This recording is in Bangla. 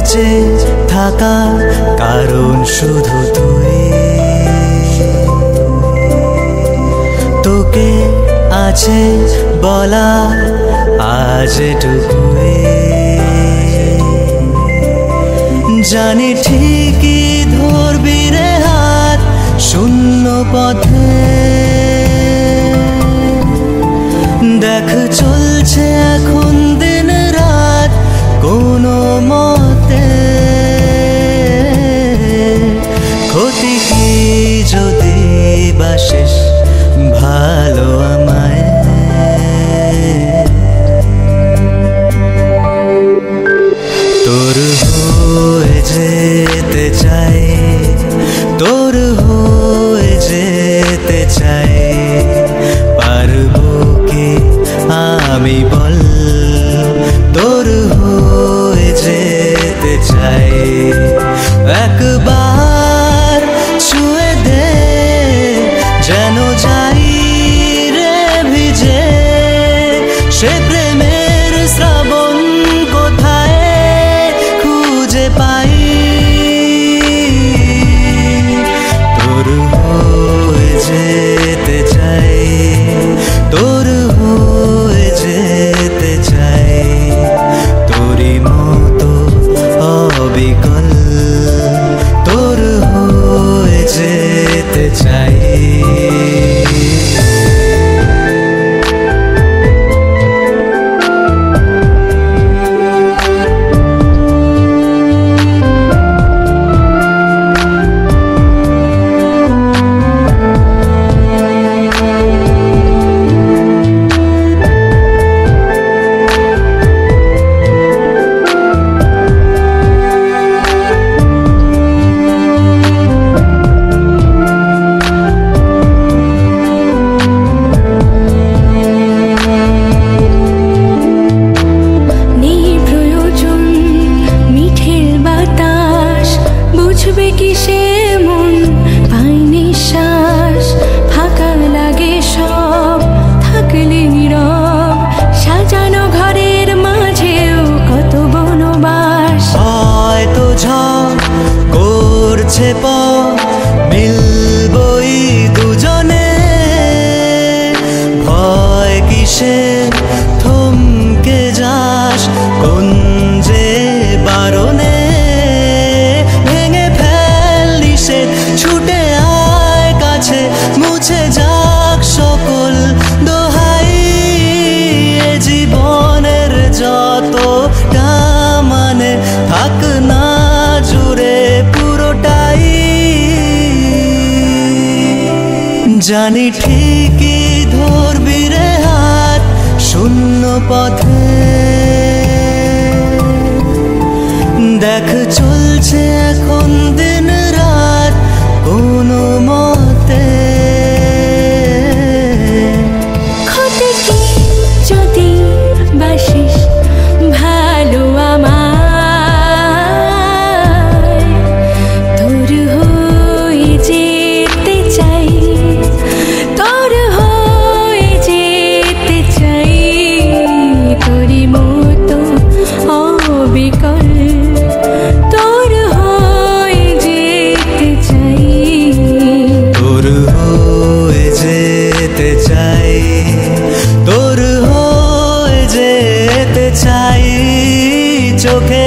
বেঁচে থাকা কারণ শুধু তুই। তোকে আছে বলা আজ এটুকুই। জানি ঠিকই ধরবি রে হাত শূন্য পথে। দেখ চলছে এখন দিন রাত কোনো মতে। ক্ষতি কি যদি বাসিস ভালো আমায়। তোর হয়ে যেতে চাই, তোর হয়ে যেতে চাই। পারবো কি আমি বল, তোর হয়ে যেতে চাই। একবার ছুঁয়ে দে যেন যাই রে ভিজে। সে প্রেমের শ্রাবণ কোথায় খুঁজে পাই। তোর হয়ে যেতে চাই, তোর হয়ে যেতে চাই। তোরই মতো অবিকল তোর হয়ে যেতে চাই। মিলবই দুজনে ভয় কিসে থমকে যাস কোন যে বারণে। ভেঙে ফেল নিষেধ ছুটে আয় কাছে মুছে যাক সকল দোহাই। এ জীবনের যতটা মানে থাক না জুড়ে পুরোটাই। জানি ঠিকই ধরবি রে হাত শূন্য পথে। দেখ চলছে এখন দিন রাত কোনো মতে। ক্ষতি কি যদি বাসিস ভালো আমায়। তোর হয়ে যেতে চাই, তোর হয়ে যেতে চাই। তোরই মতো অবিকল তোর হয়ে যেতে চাই। তোর হয়ে যেতে চাই, তোর হয়ে যেতে চাই। চোখে